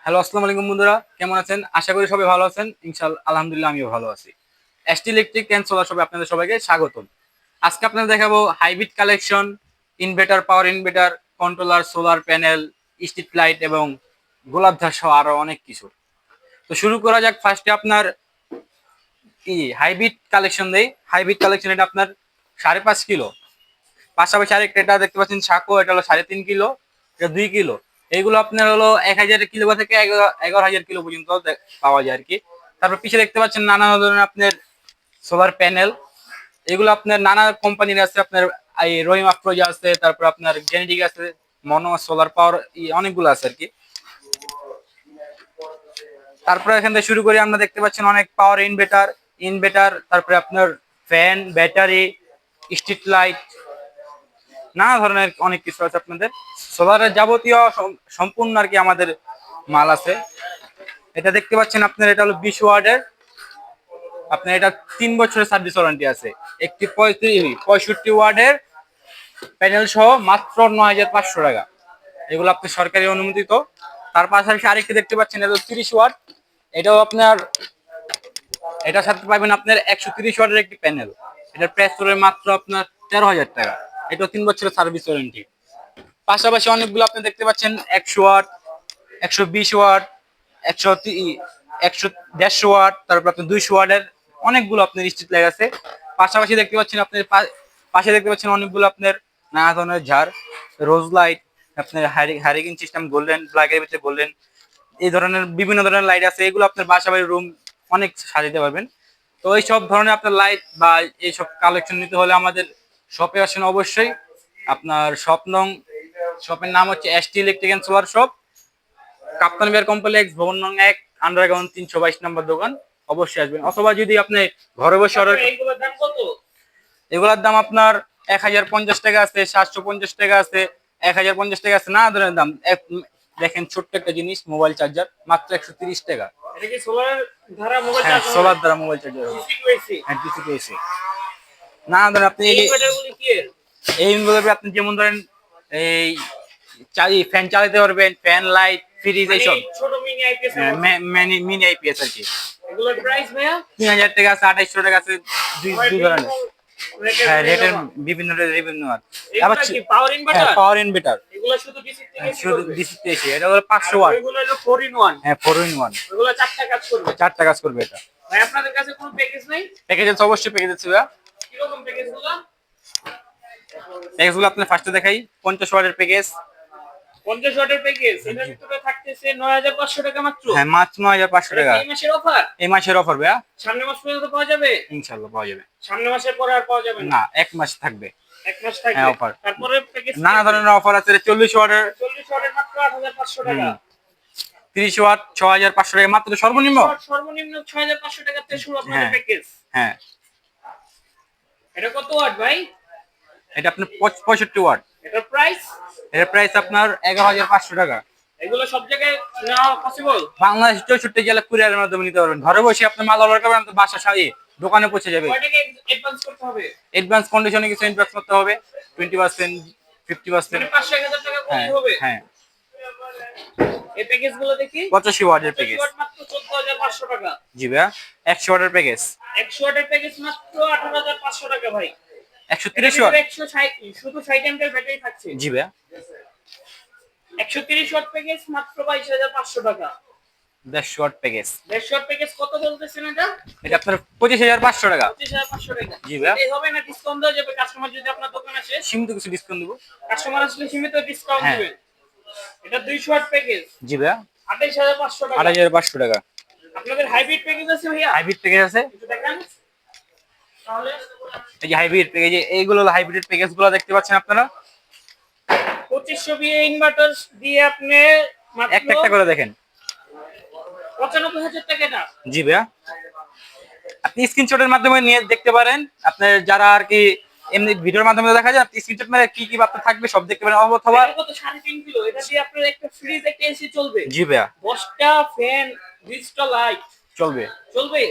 Hello, আসসালামু আলাইকুম বন্ধুরা, কেমন আছেন? আশা করি সবাই ভালো আছেন। ইনশাআল্লাহ আলহামদুলিল্লাহ আমিও ভালো আছি। এসটি ইলেকট্রিক অ্যান্ড সোলার শপে আপনাদের সবাইকে স্বাগতম। আজকে আপনাদের দেখাবো হাইব্রিড কালেকশন, ইনভার্টার, পাওয়ার inverter, controller, solar panel, street light এবং গোলাপধার সহ আরো অনেক কিছু। তো শুরু করা যাক। ফার্স্টে আপনার কি হাইব্রিড কালেকশন দেই। হাইব্রিড কালেকশন এটা আপনার 5.5 কিলো। পাশাপাশি আরেকটা এটা দেখতে পাচ্ছেন সাঁকো, এটা হলো 3.5 কিলো, এটা 2 কিলো। এইগুলো আপনার হলো 1,000 কিলো থেকে 11,000 কিলো পর্যন্ত পাওয়া যায় আর কি। তারপর পিছিয়ে দেখতে পাচ্ছেন নানা ধরনের আপনার সোলার প্যানেল। এগুলো আপনার নানা কোম্পানির আছে, আপনার এই রহিম আফরোজা আছে, তারপর আপনার জেনেটিক আছে, মনো সোলার পাওয়ার, অনেকগুলো আছে আর কি। তারপরে এখান থেকে শুরু করি, আমরা দেখতে পাচ্ছেন অনেক পাওয়ার ইনভার্টার ইনভার্টার তারপরে আপনার ফ্যান, ব্যাটারি, স্ট্রিট লাইট, নানা ধরনের অনেক কিছু আছে আপনাদের। সোলারের যাবতীয় সম্পূর্ণ আর কি আমাদের মাল আছে। এটা দেখতে পাচ্ছেন আপনার, এটা হলো 20 ওয়ার্ডের। আপনার এটা 3 বছরের সার্ভিস ওয়ারেন্টি আছে। একটি 65 ওয়ার্ডের প্যানেল সহ মাত্র 9,500 টাকা। এগুলো আপনার সরকারি অনুমোদিত। তার পাশাপাশি আরেকটি দেখতে পাচ্ছেন, এটা 30 ওয়াট। এটাও আপনার, এটার সাথে পাবেন আপনার 130 ওয়াটের একটি প্যানেল। এটার প্রাইস পড়বে মাত্র আপনার 13,000 টাকা। এটা 3 বছরের সার্ভিস ওয়ারেন্টি। পাশাপাশি অনেকগুলো আপনি দেখতে পাচ্ছেন 100 ওয়াট, 120 ওয়াট, 100, 150 ওয়াট, তারপর আপনার 200 ওয়াটের অনেকগুলো আপনার স্ট্রিট লাইট আছে। পাশাপাশি দেখতে পাচ্ছেন আপনার পাশে দেখতে পাচ্ছেন অনেকগুলো আপনার নানা ধরনের ঝাড়, রোজ লাইট, আপনার হারিকেন সিস্টেম, গোল্ডেন ব্ল্যাকের ভিতরে গোল্ডেন, এই ধরনের বিভিন্ন ধরনের লাইট আছে। এগুলো আপনার বাসা বাড়ির রুম অনেক সাজাতে পারবেন। তো এই সব ধরনের আপনার লাইট বা এইসব কালেকশন নিতে হলে আমাদের শপে আসেন অবশ্যই। আপনার শপের নাম হচ্ছে ST electric and solar shop, Kaptan Bihar complex, ভবন নং 1, আন্ডারগ্রাউন্ড 322 নম্বর দোকান। অবশ্যই আসবেন। অথবা যদি আপনি ঘরে বসে অর্ডার, এগুলোর দাম আপনার 1,050 টাকা আছে, 750 টাকা আছে, 1,050 টাকা আছে, না ধরনের দাম। দেখেন ছোট্ট একটা জিনিস, মোবাইল চার্জার, মাত্র 130 টাকা। এটা কি সোলার ধারা মোবাইল হ্যাঁ, চার্জ হবে? সোলার দ্বারা মোবাইল চার্জার হবে। DC to AC? হ্যাঁ, ডিসি টু এসি। না ধরেন আপনি এই ইনভার্টার গুলি কি এর? এই ইনভার্টার আপনি যেমন ধরেন এই ফ্যান চালাতে পারবেন, ফ্যান, লাইট, ফ্রিজ, মানে এইসব। ছোট মিনি আইপিএস এর মতো? মিনি আইপিএস আর কি। এগুলোর প্রাইস ভাইয়া? 3,000 টাকা আছে, 2,200 টাকা আছে, দুই হয় দুই বিভিন্ন ধরনের। রেটের হ্যাঁ, বিভিন্ন রেটের দাম। বিভিন্ন আর। আবার এগুলা কি পাওয়ার হ্যাঁ, ইনভার্টার? পাওয়ার ইনভার্টার। এগুলা শুধু ডিসি থেকে এসি শুধু করবে? DC AC. এটা হলো আর 500 ওয়াট। ওইগুলো হলো 4 ইন 1? হ্যাঁ, 4 in 1। ওইগুলো চারটা কাজ করবে? 4টা কাজ করবে এটা। ভাই আপনাদের কাছে কোনো প্যাকেজ নাই? প্যাকেজ আছে, অবশ্যই প্যাকেজ আছে ভাইয়া। কিরকম প্যাকেজ গুলো? প্যাকেজগুলো আপনার ফার্স্টে দেখাই। 50 ওয়াটের প্যাকেজ। 50 ওয়াটের প্যাকেজ, এটার ভিতরে থাকতেছে 9,500 টাকা মাত্র। হ্যাঁ, মাত্র 9,500 টাকা। এই মাসের অফার? এই মাসের অফার ভাইয়া। সামনের মাস পর্যন্ত পাওয়া যাবে? ইনশাল্লাহ পাওয়া যাবে। সামনের মাসের পরে আর পাওয়া যাবে না? না, 1 মাস থাকবে। এক মাস হ্যাঁ, থাকবে। অফার। তারপরে প্যাকেজ নানা ধরনের অফার আছে। 40 ওয়াটের, 40 ওয়াটের মাত্র 8,500 টাকা। 30 ওয়াট 6,500 টাকা মাত্র, সর্বনিম্ন। সর্বনিম্ন 6,500 টাকা থেকে শুরু আপনাদের হ্যাঁ, প্যাকেজ। হ্যাঁ। এটা কত ওয়াট ভাই? এটা আপনার 65 ওয়াট। এটার প্রাইস? এর প্রাইস আপনার 11,500 টাকা। এগুলো সব জায়গায় নেওয়া পসিবল? বাংলাদেশ 64 জেলা কুরিয়ারের মাধ্যমে নিতে পারবেন। ঘরে বসে আপনি মাল অর্ডার করবেন, আপনার বাসা সারিয়ে দোকানে পৌঁছে যাবে। কয় টাকা অ্যাডভান্স করতে হবে? অ্যাডভান্স কন্ডিশনে কিছু ইনভেস্ট করতে হবে, 20%, 50%। মানে 500-1,000 টাকা হ্যাঁ, করতে হবে? হ্যাঁ। এই প্যাকেজ গুলো দেখি। 85 ওয়াটের 25 প্যাকেজ। ওয়াট মাত্র 14,500 টাকা। জি ভাইয়া। 100 ওয়াটের প্যাকেজ। 100 ওয়াটের প্যাকেজ মাত্র 18,500 টাকা ভাই। 130 ওয়াট। 160 শুধু 60 অ্যাম্পিয়ার ব্যাটারি থাকছে। জি ভাইয়া। 130 ওয়াট প্যাকেজ মাত্র 22,500 টাকা। 150 ওয়াট প্যাকেজ। 150 ওয়াট প্যাকেজ কত বলতেছেন এটা? এটা আপনার 25,500 টাকা। 25,500 টাকা। জি ভাইয়া। এই হবে না ডিসকাউন্ট দেওয়া যাবে কাস্টমার যদি আপনার দোকানে আসে? সীমিত কিছু ডিসকাউন্ট দেবো। কাস্টমার আসলে সীমিত ডিসকাউন্ট হ্যাঁ। দিবেন। এটা 200 ওয়াট প্যাকেজ জি ভাইয়া। 28,500 টাকা। 28,500 টাকা। আপনাদের হাইব্রিড প্যাকেজ আছে ভাইয়া? হাইব্রিড প্যাকেজ আছে। একটু দেখান তাহলে। এই যে হাইব্রিড প্যাকেজ, এইগুলো হলো হাইব্রিড প্যাকেজ গুলো দেখতে পাচ্ছেন আপনারা। 2500 বিএ ইনভার্টার দিয়ে আপনি মাত্র একটা একটা করে দেখেন। 95,000 টাকা এটা। জি ভাইয়া। আপনি স্ক্রিনশটের মাধ্যমে নিয়ে দেখতে পারেন। আপনার যারা আর কি এমনি ভিডিওর মাধ্যমে দেখা যায়, আপনি স্ক্রিনশট মানে কি কি আপনার থাকবে সব দেখতে পারেন। অথবা এটা কত? 3.5 কিলো। এটা দিয়ে আপনার একটা ফ্রিজ, একটা এসি চলবে। জি ভাইয়া। 10টা ফ্যান, 20টা লাইট চলবে। চলবে।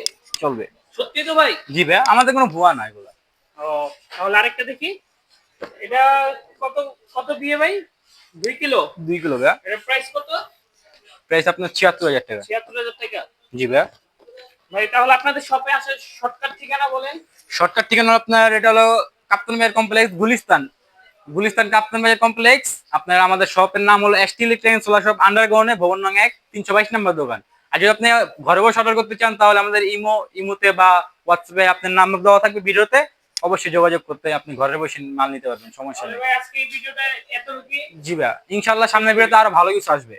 চলবে। সত্যি তো ভাই? জি ভাইয়া, আমাদের কোনো ভুয়া না এগুলো। ও, তাহলে আরেকটা দেখি। এটা কত কত বিয়ে ভাই? 2 কিলো। 2 কিলো ভাইয়া। এর প্রাইস কত? প্রাইস আপনার ৭৬,০০০ টাকা। ৭৬,০০০ টাকা। জি ভাইয়া। ভাই এটা হলো আপনাদের শপে আসে শর্টকাট ঠিকানা বলেন। শর্টকাট ঠিকানা আপনার এটা হলো কাপ্তান বাজার কমপ্লেক্স, গুলিস্তান। গুলিস্তান কাপ্তান বাজার কমপ্লেক্স। আপনার আমাদের শপের নাম হলো এসটি ইলেকট্রনিক্স সোলার শপ আন্ডারগ্রাউন্ডে, ভবন নং ১, ৩২২ নম্বর দোকান। আর যদি আপনি ঘরে বসে অর্ডার করতে চান তাহলে আমাদের ইমোতে বা হোয়াটসঅ্যাপে আপনার নাম্বার দেওয়া থাকবে ভিডিওতে, অবশ্যই যোগাযোগ করতে আপনি ঘরে বসে মাল নিতে পারবেন, সমস্যা তাহলে নেই। ভাই আজকে এই ভিডিওটা এতটুকুই। জি ভাইয়া, ইনশাআল্লাহ সামনের ভিডিওতে আরো ভালো কিছু আসবে।